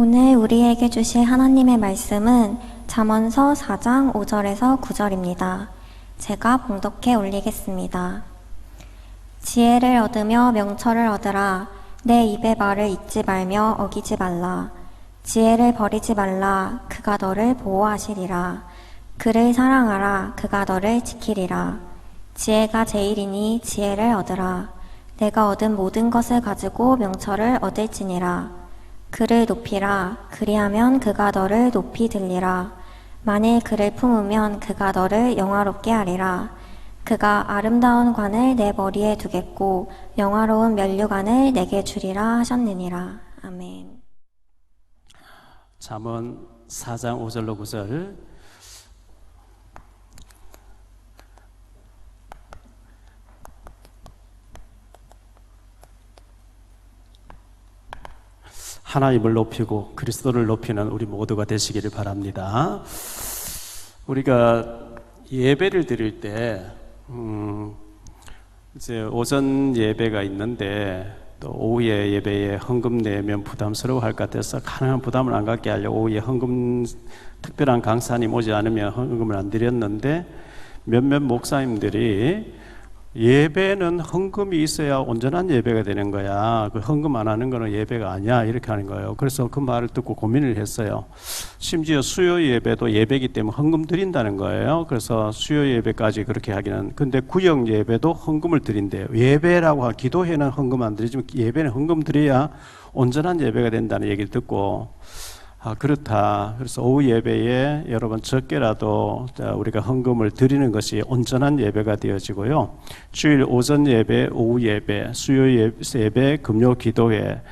오늘 우리에게 주실 하나님의 말씀은 잠언서 4장 5절에서 9절입니다. 제가 봉독해 올리겠습니다. 지혜를 얻으며 명철을 얻으라. 내 입의 말을 잊지 말며 어기지 말라. 지혜를 버리지 말라. 그가 너를 보호하시리라. 그를 사랑하라. 그가 너를 지키리라. 지혜가 제일이니 지혜를 얻으라. 내가 얻은 모든 것을 가지고 명철을 얻을지니라. 그를 높이라. 그리하면 그가 너를 높이 들리라. 만일 그를 품으면 그가 너를 영화롭게 하리라. 그가 아름다운 관을 내 머리에 두겠고 영화로운 면류관을 내게 주리라 하셨느니라. 아멘. 잠언 4장 5절로 9절. 하나님을 높이고 그리스도를 높이는 우리 모두가 되시기를 바랍니다. 우리가 예배를 드릴 때 이제 오전 예배가 있는데 또 오후에 예배에 헌금 내면 부담스러워 할 것 같아서 가능한 부담을 안 갖게 하려고 오후에 헌금 특별한 강사님 오지 않으면 헌금을 안 드렸는데 몇몇 목사님들이 예배는 헌금이 있어야 온전한 예배가 되는 거야. 그 헌금 안 하는 거는 예배가 아니야. 이렇게 하는 거예요. 그래서 그 말을 듣고 고민을 했어요. 심지어 수요 예배도 예배이기 때문에 헌금 드린다는 거예요. 그래서 수요 예배까지 그렇게 하기는. 근데 구역 예배도 헌금을 드린대요. 예배라고 기도회는 헌금 안 드리지만 예배는 헌금 드려야 온전한 예배가 된다는 얘기를 듣고 그렇다. 그래서 오후 예배에 여러분 적게라도 우리가 헌금을 드리는 것이 온전한 예배가 되어지고요. 주일 오전 예배, 오후 예배, 수요 예배, 금요 기도회,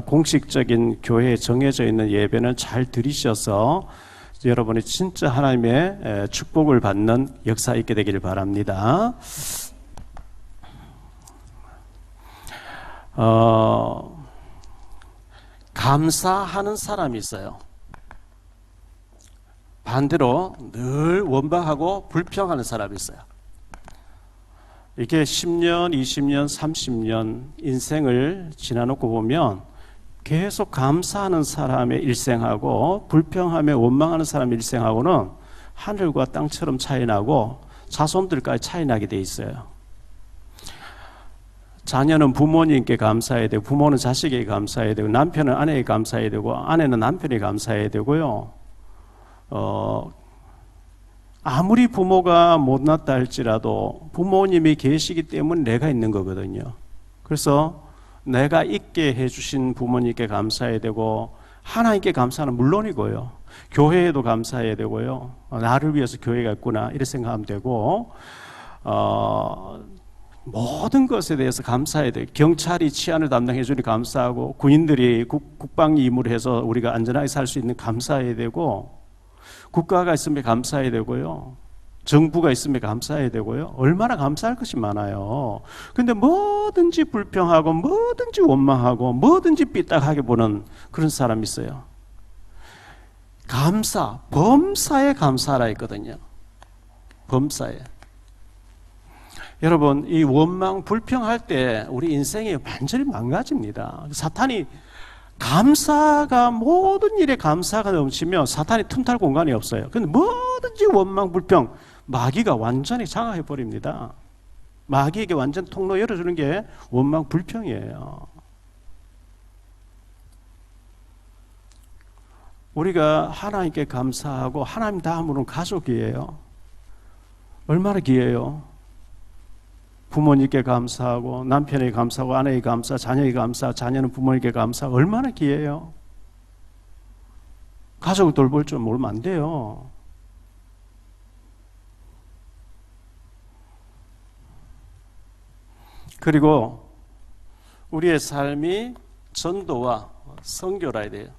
공식적인 교회에 정해져 있는 예배는 잘 드리셔서 여러분이 진짜 하나님의 축복을 받는 역사 있게 되기를 바랍니다. 감사하는 사람이 있어요. 반대로 늘 원망하고 불평하는 사람이 있어요. 이게 10년, 20년, 30년 인생을 지나놓고 보면 계속 감사하는 사람의 일생하고 불평하며 원망하는 사람의 일생하고는 하늘과 땅처럼 차이 나고 자손들까지 차이 나게 돼 있어요. 자녀는 부모님께 감사해야 되고 부모는 자식에게 감사해야 되고 남편은 아내에게 감사해야 되고 아내는 남편에게 감사해야 되고요. 아무리 부모가 못났다 할지라도 부모님이 계시기 때문에 내가 있는 거거든요. 그래서 내가 있게 해주신 부모님께 감사해야 되고 하나님께 감사는 물론이고요. 교회에도 감사해야 되고요. 나를 위해서 교회가 있구나 이렇게 생각하면 되고 모든 것에 대해서 감사해야 돼요. 경찰이 치안을 담당해 주니 감사하고 군인들이 국방 임무를 해서 우리가 안전하게 살 수 있는 감사해야 되고 국가가 있으면 감사해야 되고요. 정부가 있으면 감사해야 되고요. 얼마나 감사할 것이 많아요. 근데 뭐든지 불평하고 뭐든지 원망하고 뭐든지 삐딱하게 보는 그런 사람이 있어요. 감사, 범사에 감사하라 했거든요. 범사에. 여러분, 이 원망, 불평할 때 우리 인생이 완전히 망가집니다. 사탄이 감사가 모든 일에 감사가 넘치면 사탄이 틈탈 공간이 없어요. 근데 뭐든지 원망, 불평, 마귀가 완전히 장악해 버립니다. 마귀에게 완전 통로 열어주는 게 원망, 불평이에요. 우리가 하나님께 감사하고 하나님 다음으로는 가족이에요. 얼마나 귀해요. 부모님께 감사하고 남편에게 감사하고 아내에게 감사, 자녀에게 감사, 자녀는 부모에게 감사. 얼마나 귀해요. 가족을 돌볼 줄 모르면 안 돼요. 그리고 우리의 삶이 전도와 선교라야 돼요.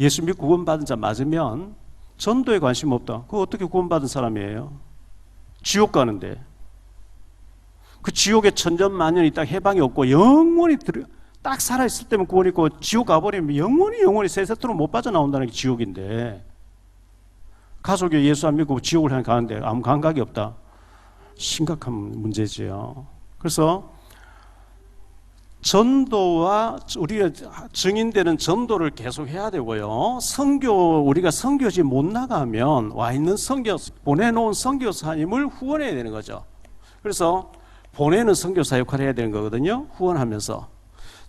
예수 믿고 구원받은 자 맞으면 전도에 관심 없다. 그거 어떻게 구원받은 사람이에요? 지옥 가는데 그 지옥에 천년만년 있다 해방이 없고 영원히 딱 살아있을 때면 구원 있고 지옥 가버리면 영원히 세세토록 못 빠져나온다는 게 지옥인데 가족이 예수 안 믿고 지옥을 향해 가는데 아무 감각이 없다. 심각한 문제지요. 그래서 전도와 우리가 증인되는 전도를 계속 해야 되고요. 선교, 우리가 선교지 못 나가면 와 있는 선교, 보내놓은 선교사님을 후원해야 되는 거죠. 그래서 보내는 선교사 역할을 해야 되는 거거든요. 후원하면서.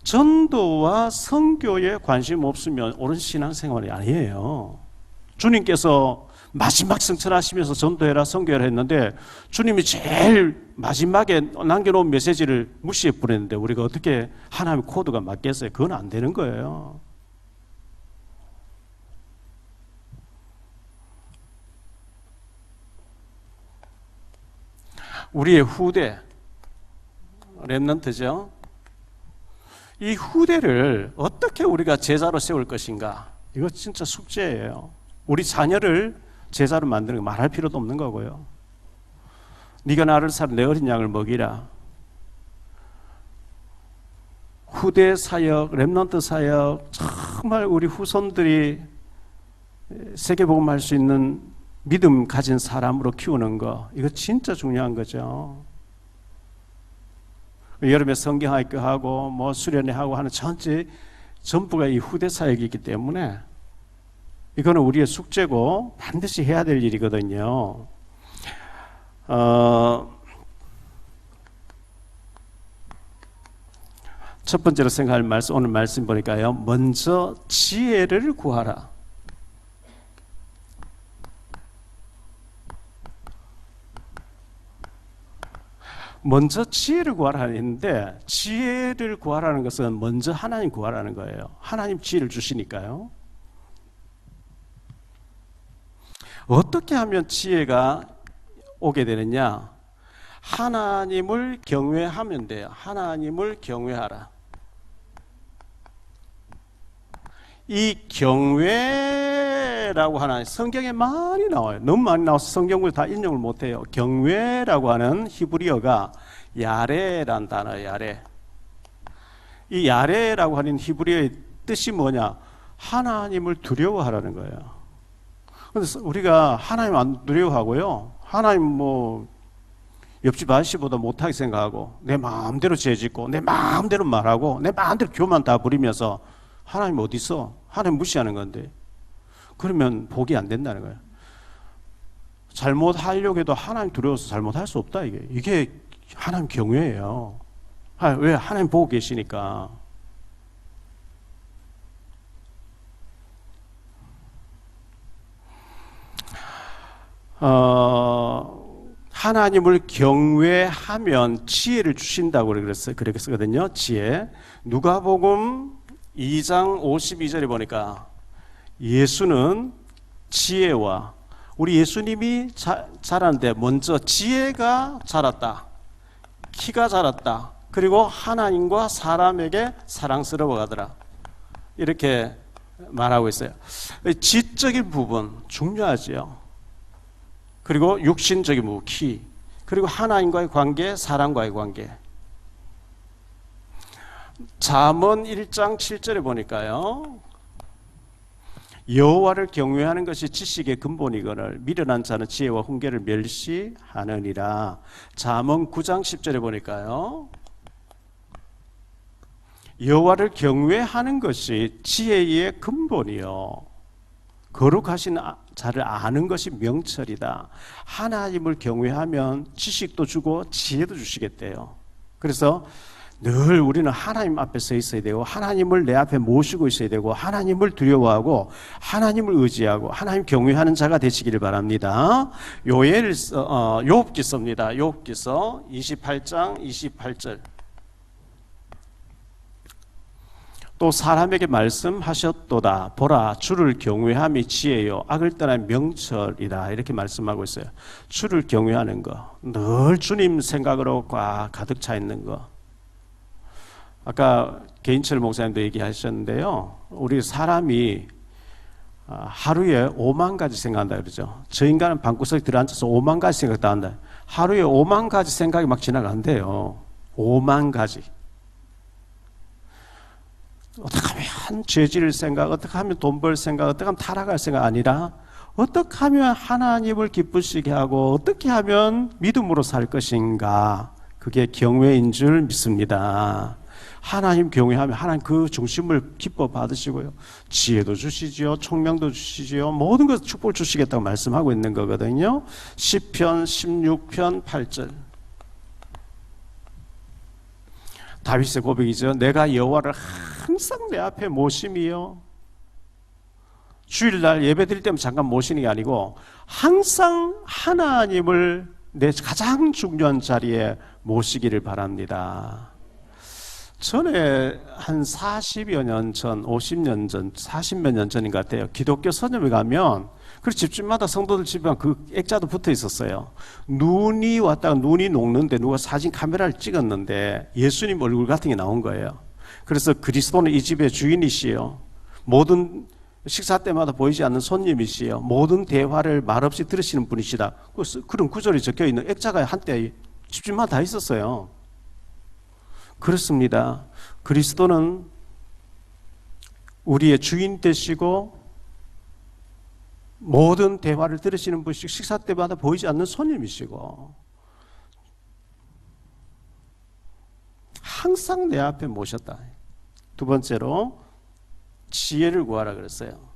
전도와 선교에 관심 없으면 옳은 신앙생활이 아니에요. 주님께서 마지막 승천하시면서 전도해라 선교해라 했는데 주님이 제일 마지막에 남겨놓은 메시지를 무시해 버렸는데 우리가 어떻게 하나님의 코드가 맞겠어요? 그건 안 되는 거예요. 우리의 후대 렘넌트죠. 이 후대를 어떻게 우리가 제자로 세울 것인가? 이거 진짜 숙제예요. 우리 자녀를 제자로 만드는 거 말할 필요도 없는 거고요. 네가 나를 살아 내 어린 양을 먹이라. 후대 사역, 렘넌트 사역, 정말 우리 후손들이 세계복음 할 수 있는 믿음 가진 사람으로 키우는 거, 이거 진짜 중요한 거죠. 여름에 성경학교 하고 뭐 수련회 하고 하는 전부가 이 후대 사역이기 때문에 이거는 우리의 숙제고 반드시 해야 될 일이거든요. 첫 번째로 생각할 말씀, 오늘 말씀 보니까요. 먼저 지혜를 구하라. 먼저 지혜를 구하라 했는데 지혜를 구하라는 것은 먼저 하나님 구하라는 거예요. 하나님 지혜를 주시니까요. 어떻게 하면 지혜가 오게 되느냐? 하나님을 경외하면 돼요. 하나님을 경외하라. 이 경외라고 하는 성경에 많이 나와요. 너무 많이 나와서 성경을 다 인용을 못해요. 경외라고 하는 히브리어가 야레란 단어예요. 야레. 이 야레라고 하는 히브리어의 뜻이 뭐냐? 하나님을 두려워하라는 거예요. 그래서 우리가 하나님 안 두려워하고요. 하나님 뭐 옆집 아저씨보다 못하게 생각하고 내 마음대로 죄짓고 내 마음대로 말하고 내 마음대로 교만 다 부리면서 하나님 어디 있어? 하나님 무시하는 건데 그러면 복이 안 된다는 거예요. 잘못하려고 해도 하나님 두려워서 잘못할 수 없다. 이게 하나님 경외예요. 왜? 하나님 보고 계시니까. 하나님을 경외하면 지혜를 주신다고 그랬거든요. 지혜. 누가복음 2장 52절에 보니까 예수는 지혜와 우리 예수님이 자라는데 먼저 지혜가 자랐다. 키가 자랐다. 그리고 하나님과 사람에게 사랑스러워 가더라. 이렇게 말하고 있어요. 지적인 부분 중요하죠. 그리고 육신적인 부분, 키. 그리고 하나님과의 관계, 사람과의 관계. 잠언 1장 7절에 보니까요. 여호와를 경외하는 것이 지식의 근본이거늘 미련한 자는 지혜와 훈계를 멸시하느니라. 잠언 9장 10절에 보니까요. 여호와를 경외하는 것이 지혜의 근본이요. 거룩하신 자를 아는 것이 명철이다. 하나님을 경외하면 지식도 주고 지혜도 주시겠대요. 그래서 늘 우리는 하나님 앞에 서 있어야 되고 하나님을 내 앞에 모시고 있어야 되고 하나님을 두려워하고 하나님을 의지하고 하나님 경외하는 자가 되시기를 바랍니다. 욥기서입니다. 욥기서 28장 28절. 또 사람에게 말씀하셨도다. 보라, 주를 경외함이 지혜요 악을 떠난 명철이다. 이렇게 말씀하고 있어요. 주를 경외하는 거, 늘 주님 생각으로 가득 차 있는 거. 아까 개인철 목사님도 얘기하셨는데요. 우리 사람이 하루에 5만 가지 생각한다 그러죠. 저 인간은 방구석에 들어앉아서 5만 가지 생각도 한다. 하루에 5만 가지 생각이 막 지나간대요. 5만 가지. 어떻게 하면 죄질 생각, 어떻게 하면 돈 벌 생각, 어떻게 하면 타락할 생각 아니라 어떻게 하면 하나님을 기쁘시게 하고 어떻게 하면 믿음으로 살 것인가. 그게 경외인 줄 믿습니다. 하나님 경외하면 하나님 그 중심을 기뻐 받으시고요. 지혜도 주시지요. 총명도 주시지요. 모든 것 축복을 주시겠다고 말씀하고 있는 거거든요. 시편 16편 8절. 다윗의 고백이죠. 내가 여호와를 항상 내 앞에 모심이요. 주일날 예배 드릴 때면 잠깐 모시는 게 아니고 항상 하나님을 내 가장 중요한 자리에 모시기를 바랍니다. 전에 한 40여 년 전, 50년 전, 40몇 년 전인 것 같아요. 기독교 선점에 가면 그 집집마다 성도들 집에 그 액자도 붙어 있었어요. 눈이 왔다가 눈이 녹는데 누가 사진 카메라를 찍었는데 예수님 얼굴 같은 게 나온 거예요. 그래서 그리스도는 이 집의 주인이시요. 모든 식사 때마다 보이지 않는 손님이시요. 모든 대화를 말없이 들으시는 분이시다. 그런 구절이 적혀 있는 액자가 한때 집집마다 다 있었어요. 그렇습니다. 그리스도는 우리의 주인 되시고 모든 대화를 들으시는 분이시고 식사 때마다 보이지 않는 손님이시고 항상 내 앞에 모셨다. 두 번째로 지혜를 구하라 그랬어요.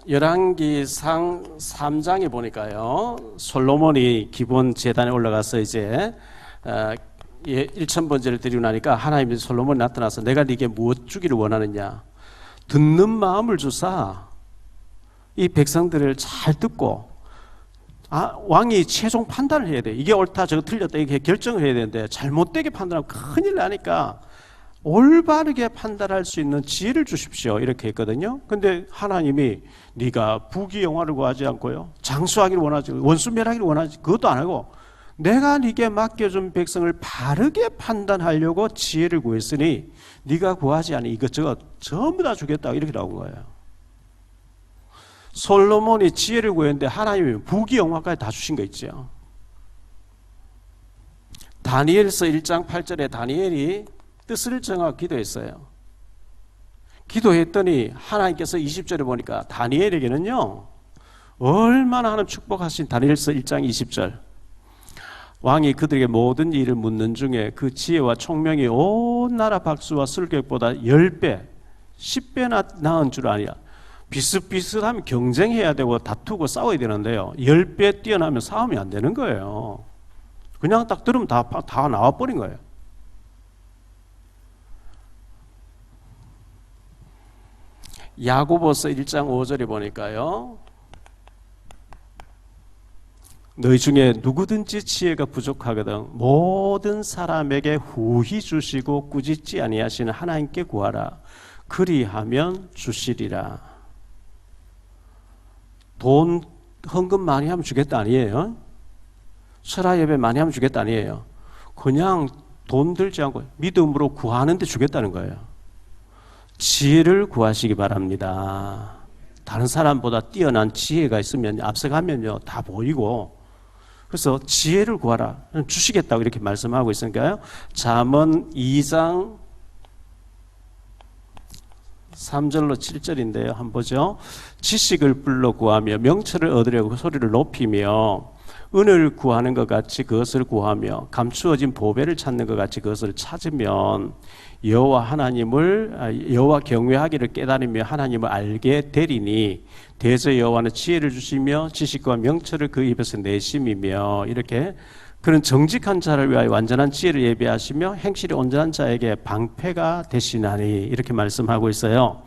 열왕기상 3장에 보니까요, 솔로몬이 기본 제단에 올라가서 이제 1000번제를 드리고 나니까 하나님이 솔로몬이 나타나서 내가 네게 무엇 주기를 원하느냐, 듣는 마음을 주사 이 백성들을 잘 듣고 왕이 최종 판단을 해야 돼. 이게 옳다 저거 틀렸다 이렇게 결정을 해야 되는데 잘못되게 판단하면 큰일 나니까 올바르게 판단할 수 있는 지혜를 주십시오 이렇게 했거든요. 근데 하나님이 네가 부귀영화를 구하지 않고요, 장수하기를 원하지, 원수멸하기를 원하지, 그것도 안 하고 내가 네게 맡겨준 백성을 바르게 판단하려고 지혜를 구했으니 네가 구하지 않은 이것저것 전부 다 주겠다 이렇게 나온 거예요. 솔로몬이 지혜를 구했는데 하나님이 부귀영화까지 다 주신 거 있죠. 다니엘서 1장 8절에 다니엘이 뜻을 정하고 기도했어요. 기도했더니 하나님께서 20절에 보니까 다니엘에게는요 얼마나 하나님 축복하신 다니엘서 1장 20절, 왕이 그들에게 모든 일을 묻는 중에 그 지혜와 총명이 온 나라 박수와 술객보다 10배 10배나 나은 줄 아냐. 비슷비슷하면 경쟁해야 되고 다투고 싸워야 되는데요 10배 뛰어나면 싸움이 안 되는 거예요. 그냥 딱 들으면 다 나와버린 거예요. 야고보서 1장 5절에 보니까요, 너희 중에 누구든지 지혜가 부족하거든 모든 사람에게 후히 주시고 꾸짖지 아니하시는 하나님께 구하라. 그리하면 주시리라. 돈 헌금 많이 하면 주겠다 아니에요. 설화 예배 많이 하면 주겠다 아니에요. 그냥 돈 들지 않고 믿음으로 구하는데 주겠다는 거예요. 지혜를 구하시기 바랍니다. 다른 사람보다 뛰어난 지혜가 있으면 앞서가면요 다 보이고, 그래서 지혜를 구하라 주시겠다고 이렇게 말씀하고 있으니까요. 잠언 2장 3절로 7절인데요 한번 보죠. 지식을 불러 구하며 명철을 얻으려고 소리를 높이며 은을 구하는 것 같이 그것을 구하며 감추어진 보배를 찾는 것 같이 그것을 찾으면 여호와 경외하기를 깨달으며 하나님을 알게 되리니 대저 여호와는 지혜를 주시며 지식과 명철을 그 입에서 내심이며, 이렇게 그는 정직한 자를 위하여 완전한 지혜를 예비하시며 행실이 온전한 자에게 방패가 되시나니 이렇게 말씀하고 있어요.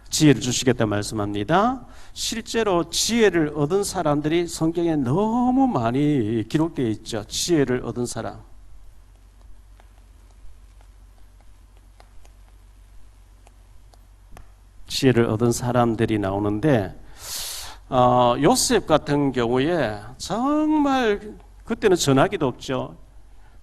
지혜를 주시겠다 말씀합니다. 실제로 지혜를 얻은 사람들이 성경에 너무 많이 기록되어 있죠. 지혜를 얻은 사람. 지혜를 얻은 사람들이 나오는데 요셉 같은 경우에 정말 그때는 전화기도 없죠.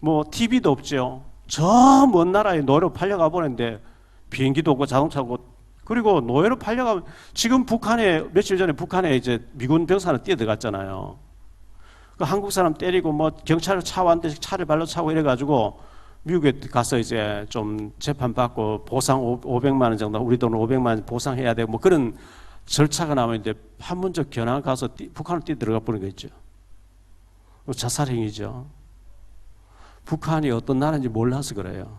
뭐 TV도 없죠. 저 먼 나라에 노예로 팔려가 보는데 비행기도 없고 자동차고, 그리고 노예로 팔려가면 지금 북한에 며칠 전에 북한에 이제 미군 병사는 뛰어들어갔잖아요. 그 한국 사람 때리고 뭐 경찰 차 왔는데 차를 발로 차고 이래가지고 미국에 가서 이제 좀 재판받고 보상 500만 원 정도, 우리 돈 500만 원 보상해야 되고 뭐 그런 절차가 남았는데 판문적 견학 가서 북한을 뛰어들어가 버린 거 있죠. 자살행위죠. 북한이 어떤 나라인지 몰라서 그래요.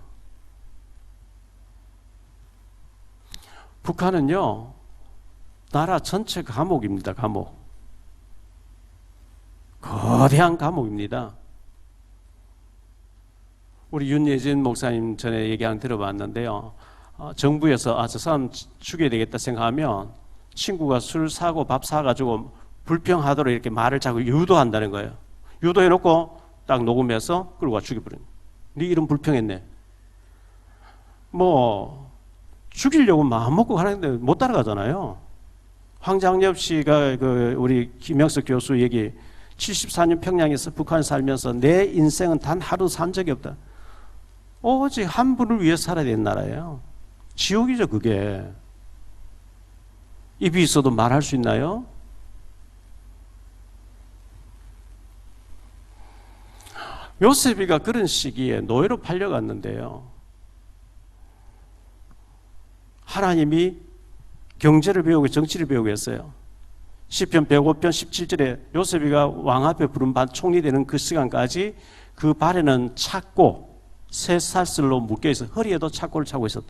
북한은요, 나라 전체 감옥입니다. 감옥. 거대한 감옥입니다. 우리 윤예진 목사님 전에 얘기 한 들어봤는데요. 정부에서 저 사람 죽여야 되겠다 생각하면 친구가 술 사고 밥 사가지고 불평하도록 이렇게 말을 자꾸 유도한다는 거예요. 유도해놓고 딱 녹음해서 끌고 와 죽여버린 거예요. 네 이름 불평했네. 뭐 죽이려고 마음 먹고 가는데 못 따라가잖아요. 황장엽 씨가 우리 김영석 교수 얘기 74년 평양에서 북한 살면서 내 인생은 단 하루 산 적이 없다. 오직 한 분을 위해 살아야 되는 나라예요. 지옥이죠 그게. 입이 있어도 말할 수 있나요? 요셉이가 그런 시기에 노예로 팔려갔는데요. 하나님이 경제를 배우고 정치를 배우고 했어요. 시편 105편 17절에 요셉이가 왕 앞에 부름받 총리 되는 그 시간까지 그 발에는 착고 쇠사슬로 묶여있어 허리에도 착고를 차고 있었다.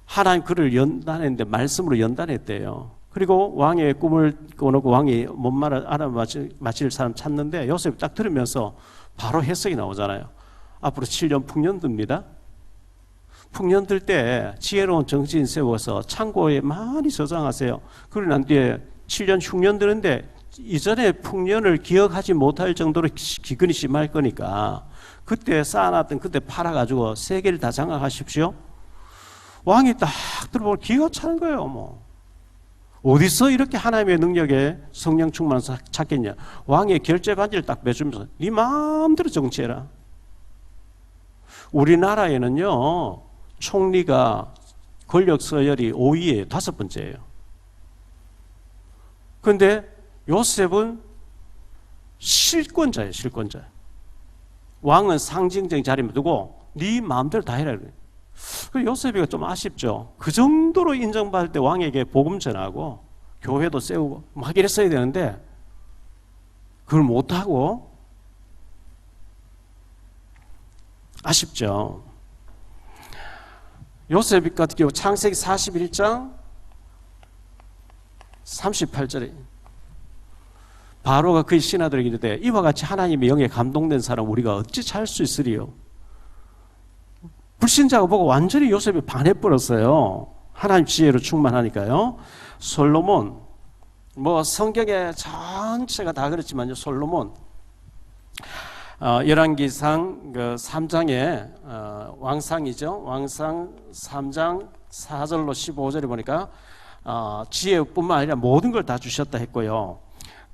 하나님 그를 연단했는데 말씀으로 연단했대요. 그리고 왕의 꿈을 꿔놓고 왕이 뭔 말을 알아맞힐 사람 찾는데 요셉이 딱 들으면서 바로 해석이 나오잖아요. 앞으로 7년 풍년 듭니다. 풍년 들 때 지혜로운 정치인 세워서 창고에 많이 저장하세요. 그러고 난 뒤에 7년 흉년 드는데 이전에 풍년을 기억하지 못할 정도로 기근이 심할 거니까 그때 쌓아놨던 그때 팔아가지고 세 개를 다 장악하십시오. 왕이 딱 들어보면 기가 차는 거예요. 뭐 어디서 이렇게 하나님의 능력에 성령 충만을 찾겠냐. 왕의 결제 반지를 딱 매주면서 네 마음대로 정치해라. 우리나라에는요 총리가 권력 서열이 5위에 5번째예요. 그런데 요셉은 실권자예요. 실권자. 왕은 상징적인 자리에 두고 네 마음대로 다 해라. 요셉이가 좀 아쉽죠. 그 정도로 인정받을 때 왕에게 복음 전하고 교회도 세우고 막 이랬어야 되는데 그걸 못하고 아쉽죠. 요셉 같은 경우 창세기 41장 38절에 바로가 그의 신하들에게 이르되 이와 같이 하나님의 영에 감동된 사람 우리가 어찌 찾을 수 있으리요. 불신자가 보고 완전히 요셉이 반해버렸어요. 하나님 지혜로 충만하니까요. 솔로몬 뭐 성경에 전체가 다 그렇지만요. 솔로몬 열왕기상 3장에 왕상이죠. 왕상 3장 4절로 15절에 보니까 지혜뿐만 아니라 모든 걸 다 주셨다 했고요.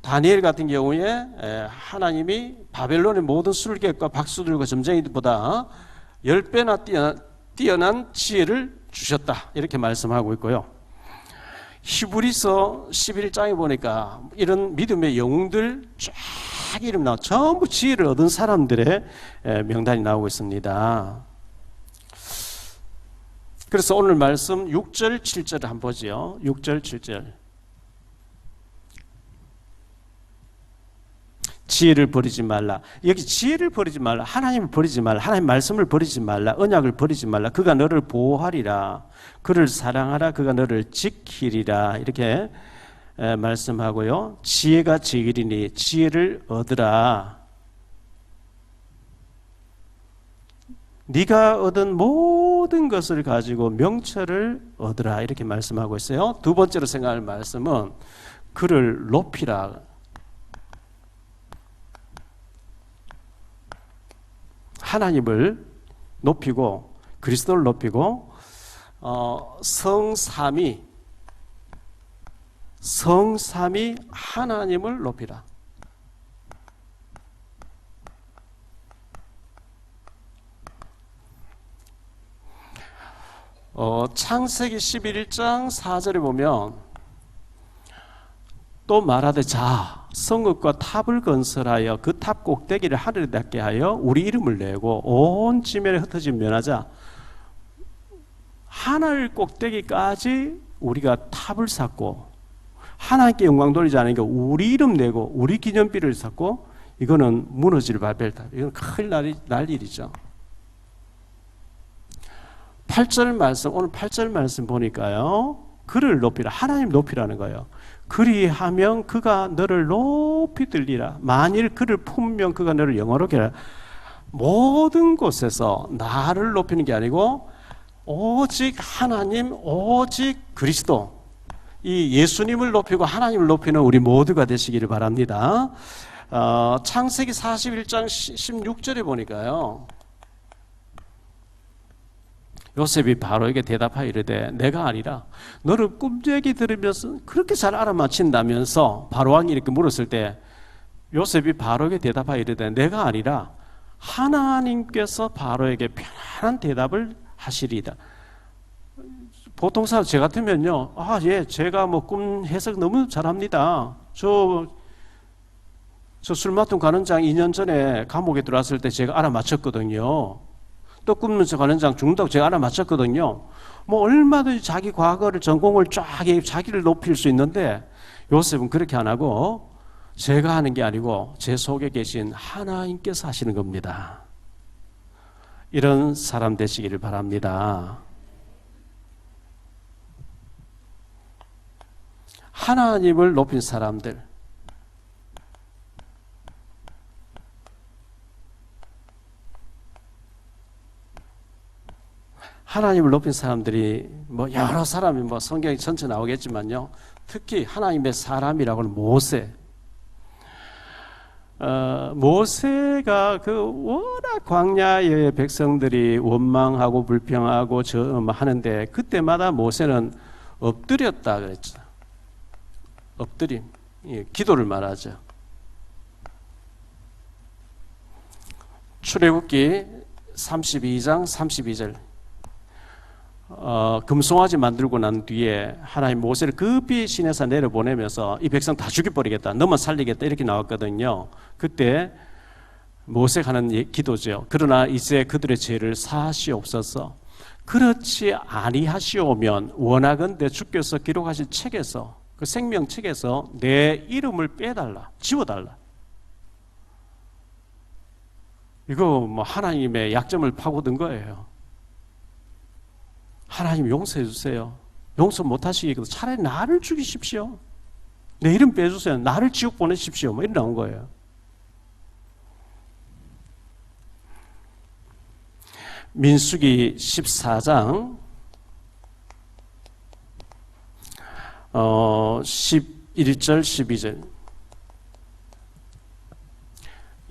다니엘 같은 경우에 하나님이 바벨론의 모든 술객과 박수들과 점쟁이들보다 10배나 뛰어난 지혜를 주셨다 이렇게 말씀하고 있고요. 히브리서 11장에 보니까 이런 믿음의 영웅들 쫙 이름 나와 전부 지혜를 얻은 사람들의 명단이 나오고 있습니다. 그래서 오늘 말씀 6절 7절을 한번 보죠. 6절 7절 지혜를 버리지 말라. 여기 지혜를 버리지 말라. 하나님을 버리지 말라. 하나님 말씀을 버리지 말라. 언약을 버리지 말라. 그가 너를 보호하리라. 그를 사랑하라. 그가 너를 지키리라. 이렇게 말씀하고요. 지혜가 제일이니 지혜를 얻으라. 네가 얻은 모든 것을 가지고 명철을 얻으라. 이렇게 말씀하고 있어요. 두 번째로 생각할 말씀은 그를 높이라. 하나님을 높이고 그리스도를 높이고 성삼위 하나님을 높이라. 창세기 11장 4절에 보면 또 말하되 자 성읍과 탑을 건설하여 그 탑 꼭대기를 하늘에 닿게 하여 우리 이름을 내고 온 지면에 흩어진 면하자. 하늘 꼭대기까지 우리가 탑을 쌓고 하나님께 영광 돌리지 않으니까 우리 이름 내고 우리 기념비를 쌓고 이거는 무너질 바벨탑. 이건 큰일 날 일이죠. 8절 말씀, 오늘 8절 말씀 보니까요. 그를 높이라. 하나님 높이라는 거예요. 그리하면 그가 너를 높이 들리라. 만일 그를 품으면 그가 너를 영화롭게 하라. 모든 곳에서 나를 높이는 게 아니고 오직 하나님, 오직 그리스도, 이 예수님을 높이고 하나님을 높이는 우리 모두가 되시기를 바랍니다. 창세기 41장 16절에 보니까요. 요셉이 바로에게 대답하여 이르되 내가 아니라 너를 꿈얘기 들으면서 그렇게 잘 알아맞힌다면서 바로왕이 이렇게 물었을 때 요셉이 바로에게 대답하여 이르되 내가 아니라 하나님께서 바로에게 편안한 대답을 하시리이다. 보통 사람 제 같으면요, 예, 제가 뭐 꿈 해석 너무 잘합니다. 저 술마통 가는장 2년 전에 감옥에 들어왔을 때 제가 알아맞혔거든요. 또 꿈면서 가는장 죽는다고 제가 알아맞혔거든요. 뭐 얼마든지 자기 과거를 전공을 쫙 자기를 높일 수 있는데 요셉은 그렇게 안 하고 제가 하는 게 아니고 제 속에 계신 하나님께서 하시는 겁니다. 이런 사람 되시기를 바랍니다. 하나님을 높인 사람들, 하나님을 높인 사람들이 뭐 여러 사람이 뭐 성경이 전체 나오겠지만요, 특히 하나님의 사람이라고는 모세. 모세가 그 워낙 광야의 백성들이 원망하고 불평하고 하는데 그때마다 모세는 엎드렸다 그랬죠. 엎드림, 기도를 말하죠. 출애굽기 32장 32절. 금송아지 만들고 난 뒤에 하나님 모세를 급히 시내산 내려보내면서 이 백성 다 죽여버리겠다, 너만 살리겠다 이렇게 나왔거든요. 그때 모세가 하는 기도죠. 그러나 이제 그들의 죄를 사하시옵소서. 그렇지 아니하시오면 원하건대 주께서 기록하신 책에서, 그 생명책에서 내 이름을 빼달라, 지워달라. 이거 뭐 하나님의 약점을 파고든 거예요. 하나님 용서해 주세요. 용서 못 하시겠고 차라리 나를 죽이십시오. 내 이름 빼주세요. 나를 지옥 보내십시오. 뭐 이런 나온 거예요. 민수기 14장 11절 12절.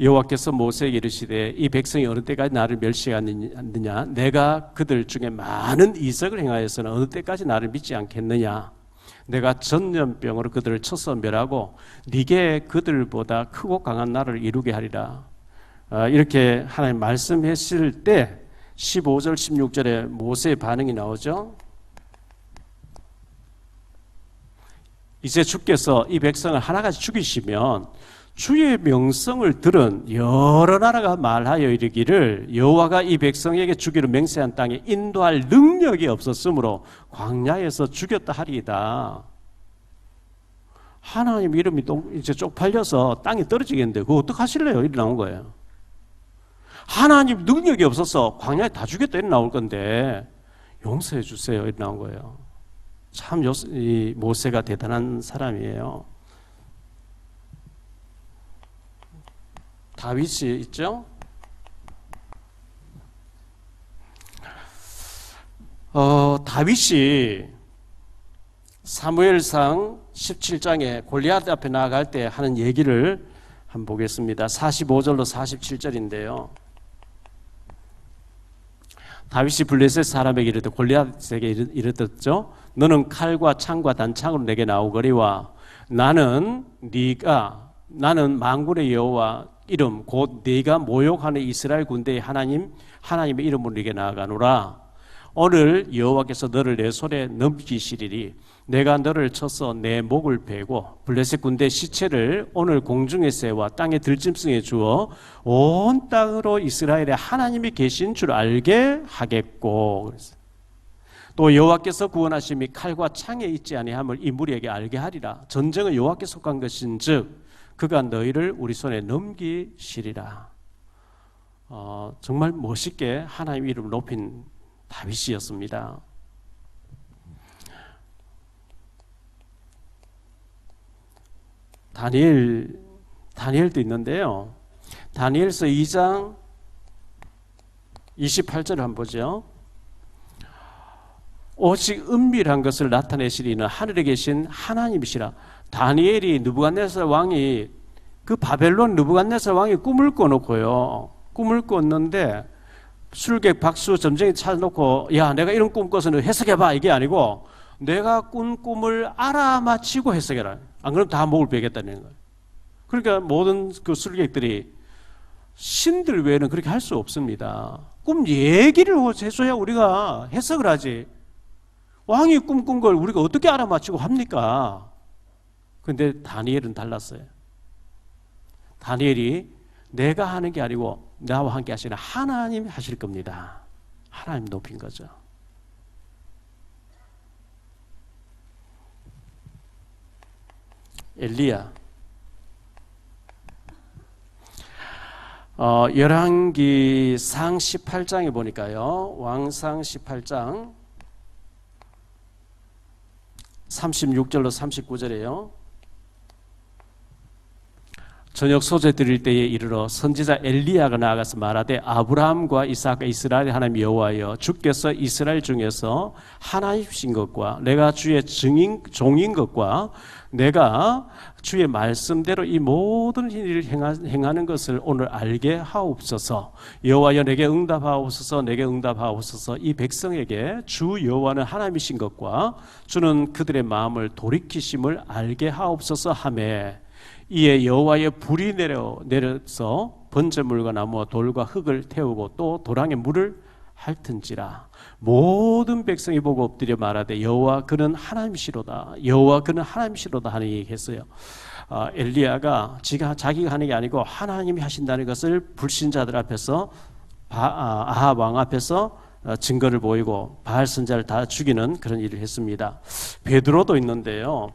여호와께서 모세에게 이르시되 이 백성이 어느 때까지 나를 멸시하느냐, 내가 그들 중에 많은 이적을 행하여서는 어느 때까지 나를 믿지 않겠느냐. 내가 전염병으로 그들을 쳐서 멸하고 네게 그들보다 크고 강한 나를 이루게 하리라. 이렇게 하나님 말씀하실 때 15절 16절에 모세의 반응이 나오죠. 이제 주께서 이 백성을 하나같이 죽이시면 주의 명성을 들은 여러 나라가 말하여 이르기를 여호와가 이 백성에게 주기로 맹세한 땅에 인도할 능력이 없었으므로 광야에서 죽였다 하리이다. 하나님 이름이 이제 쪽팔려서 땅에 떨어지겠는데 그거 어떡하실래요? 이렇게 나온 거예요. 하나님 능력이 없어서 광야에 다 죽였다 이렇게 나올 건데 용서해 주세요 이렇게 나온 거예요. 참 이 모세가 대단한 사람이에요. 다윗이 있죠? 다윗이 사무엘상 17장에 골리앗 앞에 나아갈 때 하는 얘기를 한번 보겠습니다. 45절로 47절인데요. 다윗이 블레셋 사람에게 이르되 골리앗에게 이르렀죠. 너는 칼과 창과 단창으로 내게 나오거리와 나는 만군의 여호와 이름 곧 네가 모욕하는 이스라엘 군대의 하나님의 이름으로 네게 나아가노라. 오늘 여호와께서 너를 내 손에 넘기시리니 내가 너를 쳐서 내 목을 베고 블레셋 군대 시체를 오늘 공중의 새와 땅의 들짐승에 주어 온 땅으로 이스라엘에 하나님이 계신 줄 알게 하겠고. 또 여호와께서 구원하심이 칼과 창에 있지 아니함을 이 무리에게 알게 하리라. 전쟁은 여호와께 속한 것인즉 그가 너희를 우리 손에 넘기시리라. 정말 멋있게 하나님 이름을 높인 다윗이었습니다. 다니엘도 있는데요. 다니엘서 2장 28절을 한번 보죠. 오직 은밀한 것을 나타내시리는 하늘에 계신 하나님이시라. 다니엘이 느부갓네살 왕이 그 바벨론 느부갓네살 왕이 꿈을 꿔놓고요. 꿈을 꿨는데 술객 박수 점쟁이 찾아놓고 야 내가 이런 꿈 꿔서 너 해석해봐 이게 아니고 내가 꾼 꿈을 알아맞히고 해석해라. 안 그러면 다 목을 베겠다는 거예요. 그러니까 모든 그 술객들이 신들 외에는 그렇게 할 수 없습니다. 꿈 얘기를 해줘야 우리가 해석을 하지. 왕이 꿈꾼 걸 우리가 어떻게 알아맞히고 합니까? 근데 다니엘은 달랐어요. 다니엘이 내가 하는 게 아니고 나와 함께 하시는 하나님이 하실 겁니다. 하나님 높인 거죠. 엘리야. 열왕기상 18장에 보니까요. 왕상 18장 36절로 39절에요. 저녁 소재 드릴 때에 이르러 선지자 엘리야가 나아가서 말하되 아브라함과 이삭과 이스라엘 하나님 여호와여 주께서 이스라엘 중에서 하나님이신 것과 내가 주의 종인 것과 내가 주의 말씀대로 이 모든 일을 행하는 것을 오늘 알게 하옵소서. 여호와여 내게 응답하옵소서. 내게 응답하옵소서. 이 백성에게 주 여호와는 하나님이신 것과 주는 그들의 마음을 돌이키심을 알게 하옵소서 하매 이에 여호와의 불이 내려서 번제물과 나무와 돌과 흙을 태우고 또 도랑에 물을 핥은지라. 모든 백성이 보고 엎드려 말하되 여호와 그는 하나님이시로다. 여호와 그는 하나님이시로다 하는 얘기했어요. 엘리야가 자기가 하는 게 아니고 하나님이 하신다는 것을 불신자들 앞에서 아합 왕 앞에서 증거를 보이고 바알 선자를 다 죽이는 그런 일을 했습니다. 베드로도 있는데요.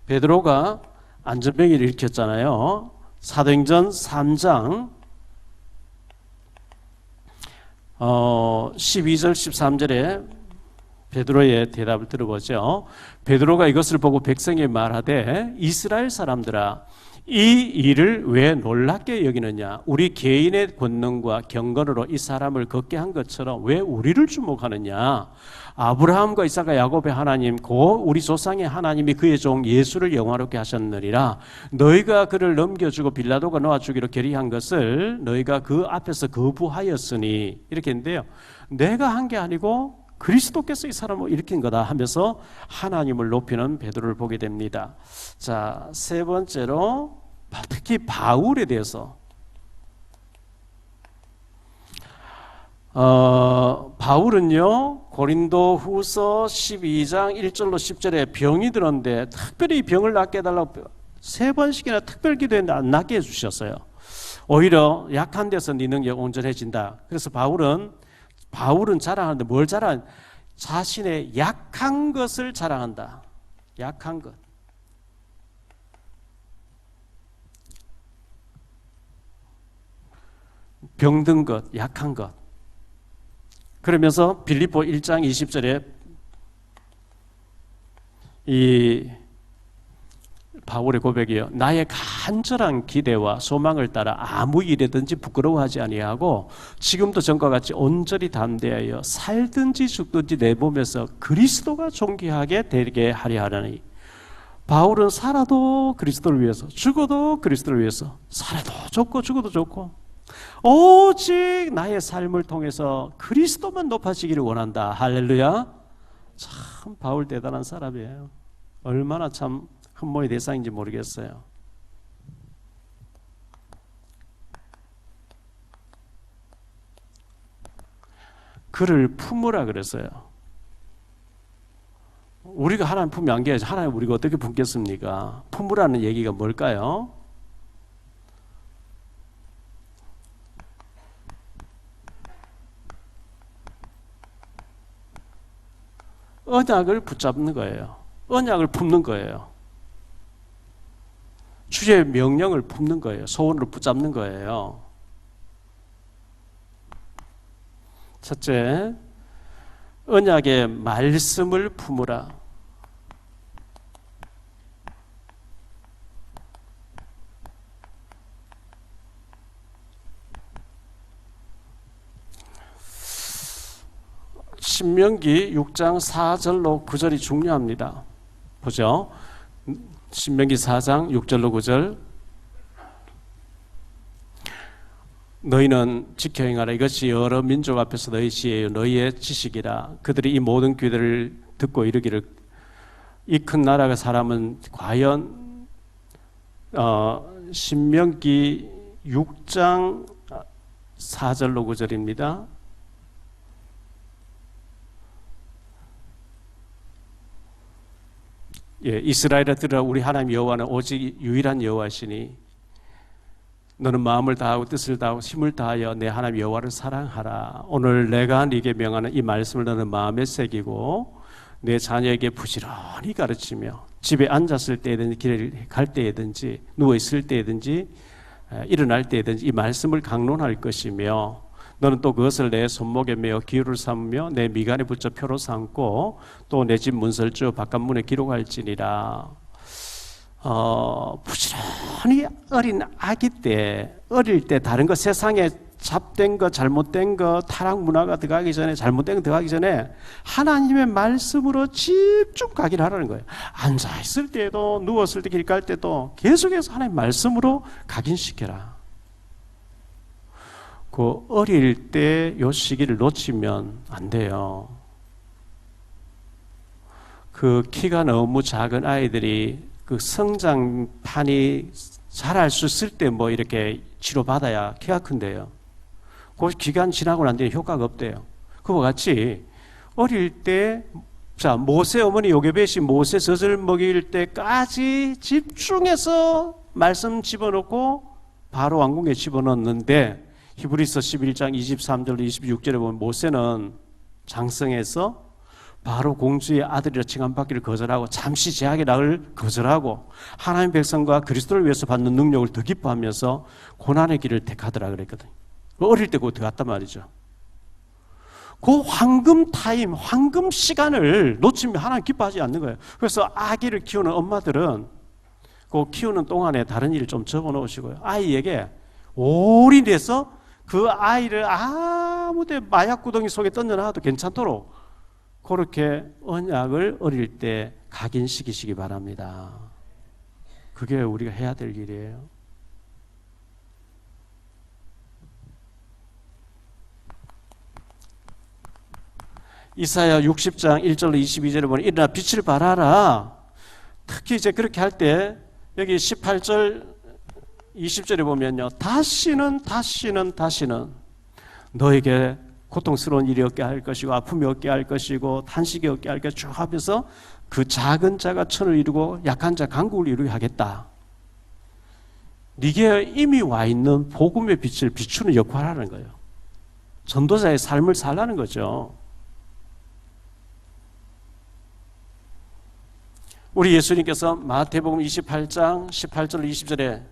베드로가 안전병기를 일으켰잖아요. 사도행전 3장 12절 13절에 베드로의 대답을 들어보죠. 베드로가 이것을 보고 백성에 말하되 이스라엘 사람들아 이 일을 왜 놀랍게 여기느냐. 우리 개인의 권능과 경건으로 이 사람을 걷게 한 것처럼 왜 우리를 주목하느냐. 아브라함과 이삭과 야곱의 하나님 곧 우리 조상의 하나님이 그의 종 예수를 영화롭게 하셨느니라. 너희가 그를 넘겨주고 빌라도가 놓아 주기로 결의한 것을 너희가 그 앞에서 거부하였으니 이렇게 했는데요. 내가 한 게 아니고 그리스도께서 이 사람을 일으킨 거다 하면서 하나님을 높이는 베드로를 보게 됩니다. 자, 세 번째로 특히 바울에 대해서 바울은요 고린도 후서 12장 1절로 10절에 병이 들었는데 특별히 병을 낫게 해달라고 3번씩이나 특별 기도했는데 안 낫게 해주셨어요. 오히려 약한 데서 네 능력 온전해진다. 그래서 바울은 자랑하는데 뭘 자랑하냐. 자신의 약한 것을 자랑한다. 약한 것. 병든 것, 약한 것. 그러면서 빌립보 1장 20절에 이 바울의 고백이요. 나의 간절한 기대와 소망을 따라 아무 일이든지 부끄러워하지 아니하고 지금도 전과 같이 온전히 담대하여 살든지 죽든지 내 몸에서 그리스도가 존귀하게 되게 하려 하려니. 바울은 살아도 그리스도를 위해서, 죽어도 그리스도를 위해서, 살아도 좋고 죽어도 좋고 오직 나의 삶을 통해서 그리스도만 높아지기를 원한다. 할렐루야. 참 바울 대단한 사람이에요. 얼마나 참 흠모의 대상인지 모르겠어요. 그를 품으라 그랬어요. 우리가 하나님 품에 안겨야지 하나님 우리가 어떻게 품겠습니까? 품으라는 얘기가 뭘까요? 언약을 붙잡는 거예요. 언약을 품는 거예요. 주의 명령을 품는 거예요. 소원을 붙잡는 거예요. 첫째, 언약의 말씀을 품으라. 신명기 6장 4절로 9절이 중요합니다. 보죠. 신명기 4장 6절로 9절. 너희는 지켜 행하라. 이것이 여러 민족 앞에서 너희 지혜요 너희의 지식이라. 그들이 이 모든 규례를 듣고 이르기를 이 큰 나라가 사람은 과연 신명기 6장 4절로 9절입니다. 예, 이스라엘아 들으라. 우리 하나님 여호와는 오직 유일한 여호와시니 너는 마음을 다하고 뜻을 다하고 힘을 다하여 내 하나님 여호와를 사랑하라. 오늘 내가 네게 명하는 이 말씀을 너는 마음에 새기고 내 자녀에게 부지런히 가르치며 집에 앉았을 때든지 길을 갈 때든지 누워 있을 때든지 일어날 때든지 이 말씀을 강론할 것이며 너는 또 그것을 내 손목에 메어 기호를 삼으며 내 미간에 붙여 표로 삼고 또 내 집 문설주 바깥문에 기록할지니라. 부지런히 어린 아기 때, 어릴 때 다른 거 세상에 잡된 거, 잘못된 거, 타락 문화가 들어가기 전에, 잘못된 거 들어가기 전에 하나님의 말씀으로 집중 가기를 하라는 거예요. 앉아있을 때도, 누웠을 때, 길 갈 때도 계속해서 하나님 말씀으로 각인시켜라. 그 어릴 때 요 시기를 놓치면 안 돼요. 그 키가 너무 작은 아이들이 그 성장판이 자랄 수 있을 때 뭐 이렇게 치료받아야 키가 큰데요. 그 기간 지나고 난 뒤에 효과가 없대요. 그와 같이 어릴 때, 자, 모세 어머니 요게벳이 모세 젖을 먹일 때까지 집중해서 말씀 집어넣고 바로 왕궁에 집어넣었는데 히브리서 11장 23절 26절에 보면 모세는 장성해서 바로 공주의 아들이라 칭함받기를 거절하고 잠시 제약의 낙을 거절하고 하나님 백성과 그리스도를 위해서 받는 능력을 더 기뻐하면서 고난의 길을 택하더라 그랬거든요. 어릴 때 그거 들어갔단 말이죠. 그 황금 타임, 황금 시간을 놓치면 하나님 기뻐하지 않는 거예요. 그래서 아기를 키우는 엄마들은 그 키우는 동안에 다른 일을 좀 적어놓으시고요. 아이에게 올인해서 그 아이를 아무데 마약 구덩이 속에 던져놔도 괜찮도록 그렇게 언약을 어릴 때 각인시키시기 바랍니다. 그게 우리가 해야 될 일이에요. 이사야 60장 1절로 22절에 보면 일어나 빛을 발하라. 특히 이제 그렇게 할 때 여기 18절 20절에 보면요. 다시는 너에게 고통스러운 일이 없게 할 것이고 아픔이 없게 할 것이고 탄식이 없게 할 것이고 쭉 하면서 그 작은 자가 천을 이루고 약한 자 강국을 이루게 하겠다. 네게 이미 와 있는 복음의 빛을 비추는 역할을 하는 거예요. 전도자의 삶을 살라는 거죠. 우리 예수님께서 마태복음 28장 18절 20절에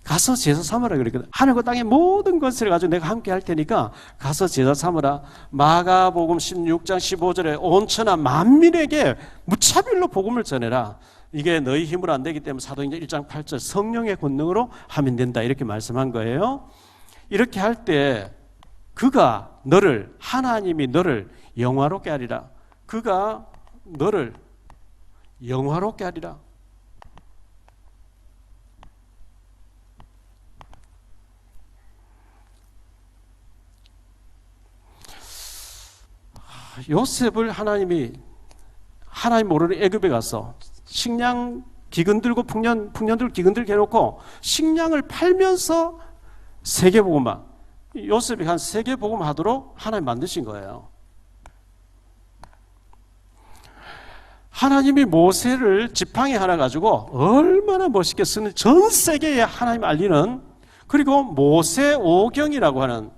가서 제사 삼으라 그랬거든. 하늘과 땅의 모든 것을 가지고 내가 함께 할 테니까 가서 제사 삼으라. 마가복음 16장 15절에 온 천하 만민에게 무차별로 복음을 전해라. 이게 너희 힘으로 안 되기 때문에 사도행전 1장 8절 성령의 권능으로 하면 된다 이렇게 말씀한 거예요. 이렇게 할 때 그가 너를, 하나님이 너를 영화롭게 하리라. 그가 너를 영화롭게 하리라. 요셉을 하나님 모르는 애굽에 가서 식량 기근 들고 풍년 들고 기근 들게 해놓고 식량을 팔면서 세계복음화, 요셉이 한 세계복음화 하도록 하나님 만드신 거예요. 하나님이 모세를 지팡이 하나 가지고 얼마나 멋있게 쓰는 전 세계에 하나님 알리는, 그리고 모세 오경이라고 하는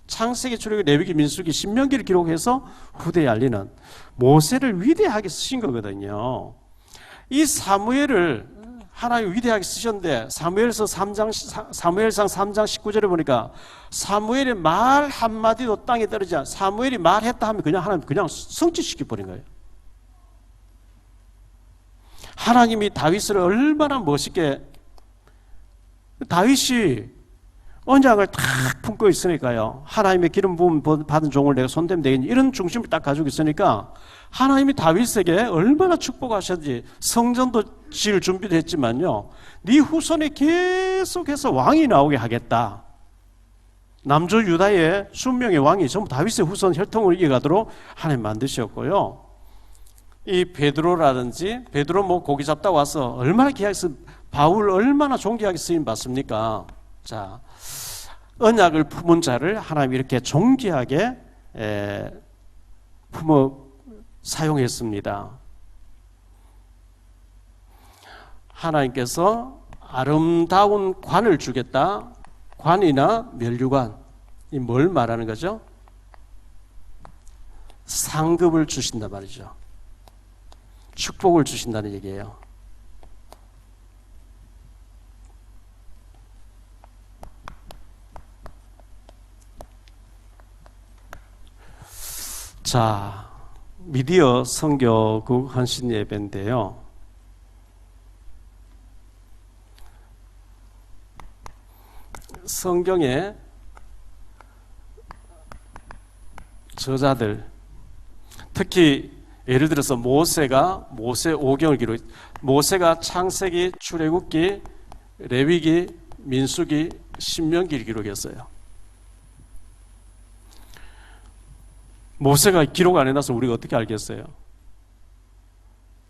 창세기, 출애굽기, 레위기, 민수기, 신명기를 기록해서 후대에 알리는 모세를 위대하게 쓰신 거거든요. 이 사무엘을 하나님 위대하게 쓰셨는데 사무엘상 3장 19절에 보니까 사무엘의 말 한마디도 땅에 떨어지지 않아. 사무엘이 말했다 하면 그냥 하나님 그냥 성취시켜 버린 거예요. 하나님이 다윗을 얼마나 멋있게, 다윗이 언약을 탁 품고 있으니까요. 하나님의 기름 부음 받은 종을 내가 손대면 되겠니? 이런 중심을 딱 가지고 있으니까 하나님이 다윗에게 얼마나 축복하셨는지, 성전도 지을 준비도 했지만요, 네 후손에 계속해서 왕이 나오게 하겠다. 남조 유다의 순명의 왕이 전부 다윗의 후손 혈통을 이어가도록 하나님 만드셨고요. 이 베드로라든지, 베드로 뭐 고기 잡다 와서 얼마나 귀하게 바울 얼마나 존귀하게 쓰임 받습니까? 자, 언약을 품은 자를 하나님이 이렇게 존귀하게 품어 사용했습니다. 하나님께서 아름다운 관을 주겠다. 관이나 면류관, 이 뭘 말하는 거죠? 상급을 주신단 말이죠. 축복을 주신다는 얘기예요. 자, 미디어 선교국 헌신 예배인데요. 성경의 저자들, 특히 예를 들어서 모세 5경을 기록, 모세가 창세기, 출애굽기, 레위기, 민수기, 신명기를 기록했어요. 모세가 기록 안 해놔서 우리가 어떻게 알겠어요?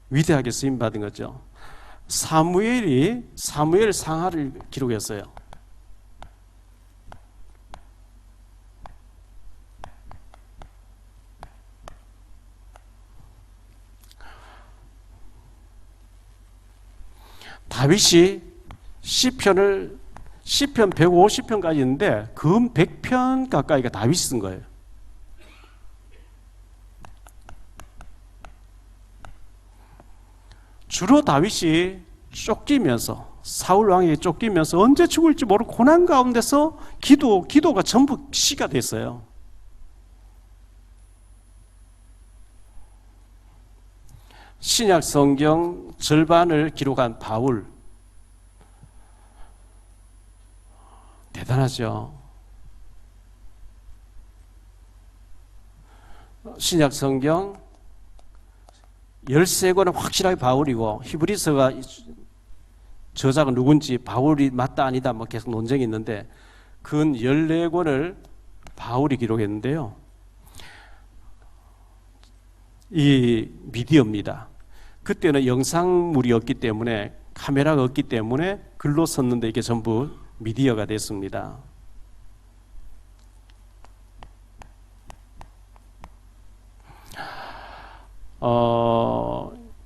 위대하게 쓰임 받은 거죠. 사무엘 상하를 기록했어요. 다윗이 시편 150편까지 있는데 금 100편 가까이가 다윗이 쓴 거예요. 주로 다윗이 쫓기면서, 사울 왕에게 쫓기면서 언제 죽을지 모르는 고난 가운데서 기도가 전부 시가 됐어요. 신약 성경 절반을 기록한 바울, 대단하죠. 신약 성경 13권은 확실하게 바울이고, 히브리서가 저자가 누군지, 바울이 맞다 아니다 뭐 계속 논쟁이 있는데, 근 14권을 바울이 기록했는데요. 이 미디어입니다. 그때는 영상물이 없기 때문에, 카메라가 없기 때문에 글로 썼는데 이게 전부 미디어가 됐습니다.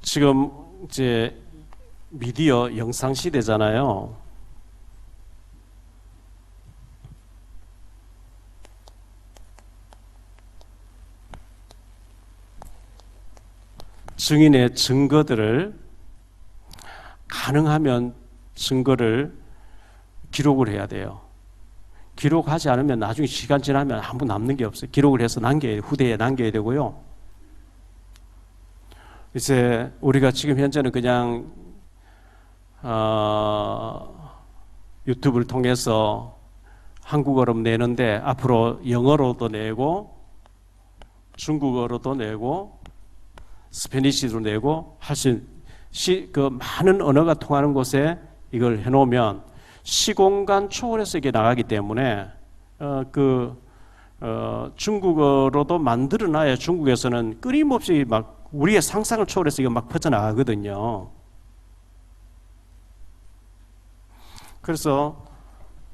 지금 이제 미디어 영상 시대잖아요. 증인의 증거들을, 가능하면 증거를 기록을 해야 돼요. 기록하지 않으면 나중에 시간 지나면 아무 남는 게 없어요. 기록을 해서 후대에 남겨야 되고요. 이제 우리가 지금 현재는 그냥 유튜브를 통해서 한국어로 내는데, 앞으로 영어로도 내고 중국어로도 내고 스페니쉬도 내고 할 수 있는, 그 많은 언어가 통하는 곳에 이걸 해놓으면 시공간 초월해서 이게 나가기 때문에 중국어로도 만들어놔야 중국에서는 끊임없이 막 우리의 상상을 초월해서 이거 막 퍼져나가거든요. 그래서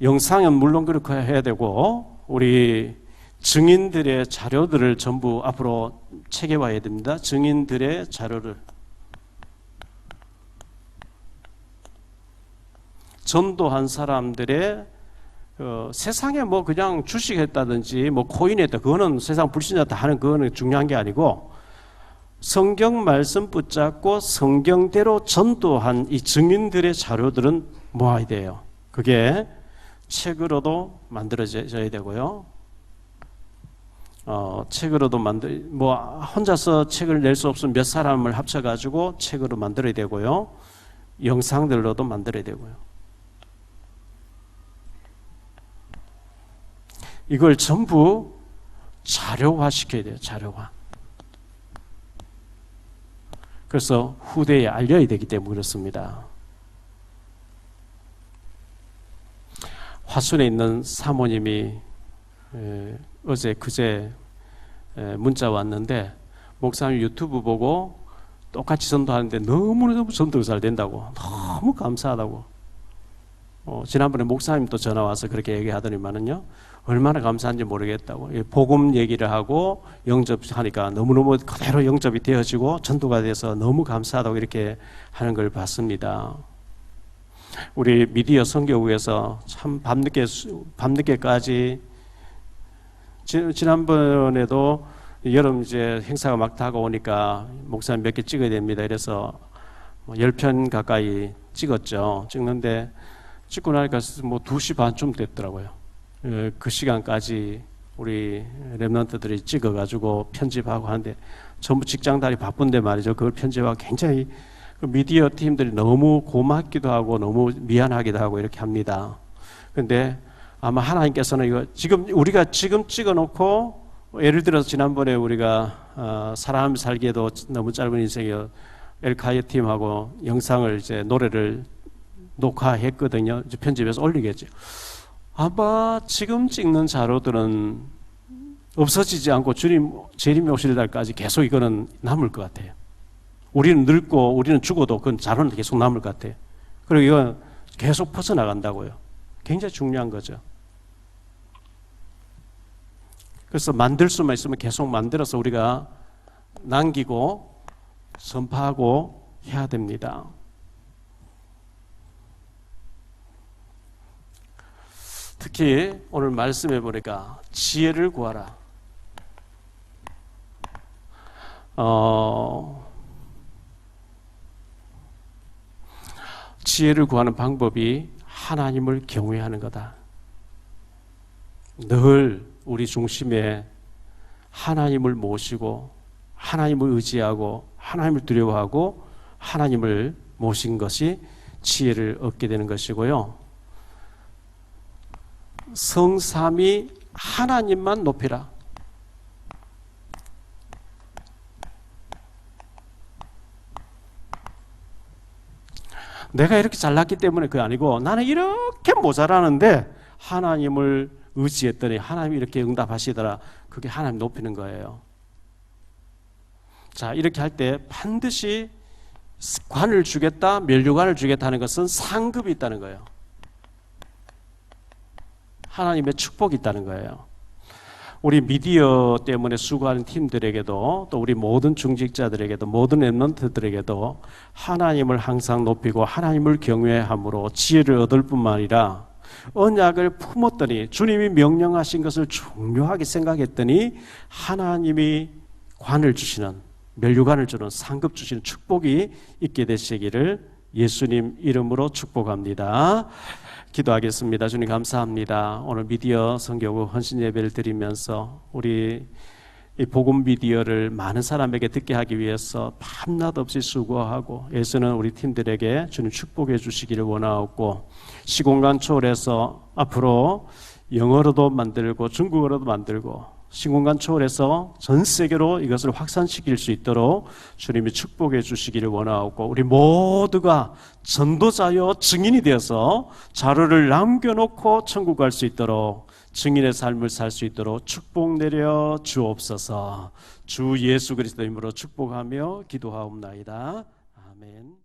영상은 물론 그렇게 해야 되고, 우리 증인들의 자료들을 전부 앞으로 체계화해야 됩니다. 증인들의 자료를. 전도한 사람들의 세상에 뭐 그냥 주식했다든지 뭐 코인했다 그거는 세상 불신자 다 하는 그거는 중요한 게 아니고 성경 말씀 붙잡고 성경대로 전도한 이 증인들의 자료들은 모아야 돼요. 그게 책으로도 만들어져야 되고요. 책으로도 뭐 혼자서 책을 낼 수 없으면 몇 사람을 합쳐가지고 책으로 만들어야 되고요. 영상들로도 만들어야 되고요. 이걸 전부 자료화 시켜야 돼요. 자료화. 그래서 후대에 알려야 되기 때문에 그렇습니다. 화순에 있는 사모님이 어제 그제 문자 왔는데 목사님 유튜브 보고 똑같이 전도하는데 너무너무 전도가 잘 된다고 너무 감사하다고 지난번에 목사님 또 전화 와서 그렇게 얘기하더니만은요 얼마나 감사한지 모르겠다고 복음 얘기를 하고 영접하니까 너무너무 그대로 영접이 되어지고 전도가 돼서 너무 감사하다고 이렇게 하는 걸 봤습니다. 우리 미디어 선교국에서 참 밤늦게까지 지난번에도 여름 이제 행사가 막 다가오니까 목사님 몇 개 찍어야 됩니다. 이래서 10편 가까이 찍었죠. 찍는데 찍고 나니까 뭐 2시 반쯤 됐더라고요. 그 시간까지 우리 랩런트들이 찍어가지고 편집하고 하는데 전부 직장달이 바쁜데 말이죠. 그걸 편집하고 굉장히 미디어 팀들이 너무 고맙기도 하고 너무 미안하기도 하고 이렇게 합니다. 근데 아마 하나님께서는 이거 우리가 지금 찍어놓고 예를 들어서 지난번에 우리가 사람 살기에도 너무 짧은 인생이요 엘카이 팀하고 영상을 이제 노래를 녹화했거든요. 이제 편집해서 올리겠죠. 아마 지금 찍는 자료들은 없어지지 않고 주님 재림이 오실 날까지 계속 이거는 남을 것 같아요. 우리는 늙고 우리는 죽어도 그 자료는 계속 남을 것 같아요. 그리고 이건 계속 퍼져나간다고요. 굉장히 중요한 거죠. 그래서 만들 수만 있으면 계속 만들어서 우리가 남기고 선포하고 해야 됩니다. 특히 오늘 말씀해 보니까 지혜를 구하라. 지혜를 구하는 방법이 하나님을 경외하는 거다. 늘 우리 중심에 하나님을 모시고 하나님을 의지하고 하나님을 두려워하고 하나님을 모신 것이 지혜를 얻게 되는 것이고요. 성삼위 하나님만 높이라. 내가 이렇게 잘났기 때문에 그게 아니고 나는 이렇게 모자라는데 하나님을 의지했더니 하나님이 이렇게 응답하시더라. 그게 하나님 높이는 거예요. 자, 이렇게 할 때 반드시 관을 주겠다, 면류관을 주겠다 하는 것은 상급이 있다는 거예요. 하나님의 축복이 있다는 거예요. 우리 미디어 때문에 수고하는 팀들에게도 또 우리 모든 중직자들에게도 모든 랩런트들에게도 하나님을 항상 높이고 하나님을 경외함으로 지혜를 얻을 뿐만 아니라 언약을 품었더니 주님이 명령하신 것을 중요하게 생각했더니 하나님이 관을 주시는 면류관을 주는 상급 주시는 축복이 있게 되시기를 예수님 이름으로 축복합니다. 기도하겠습니다. 주님 감사합니다. 오늘 미디어 선교국 헌신 예배를 드리면서 우리 이 복음 미디어를 많은 사람에게 듣게 하기 위해서 밤낮 없이 수고하고 애쓰는 우리 팀들에게 주님 축복해 주시기를 원하옵고 시공간 초월해서 앞으로 영어로도 만들고 중국어로도 만들고 시공간 초월해서 전 세계로 이것을 확산시킬 수 있도록 주님이 축복해 주시기를 원하옵고 우리 모두가 전도자여 증인이 되어서 자료를 남겨놓고 천국 갈 수 있도록 증인의 삶을 살 수 있도록 축복 내려 주옵소서. 주 예수 그리스도 이름으로 축복하며 기도하옵나이다. 아멘.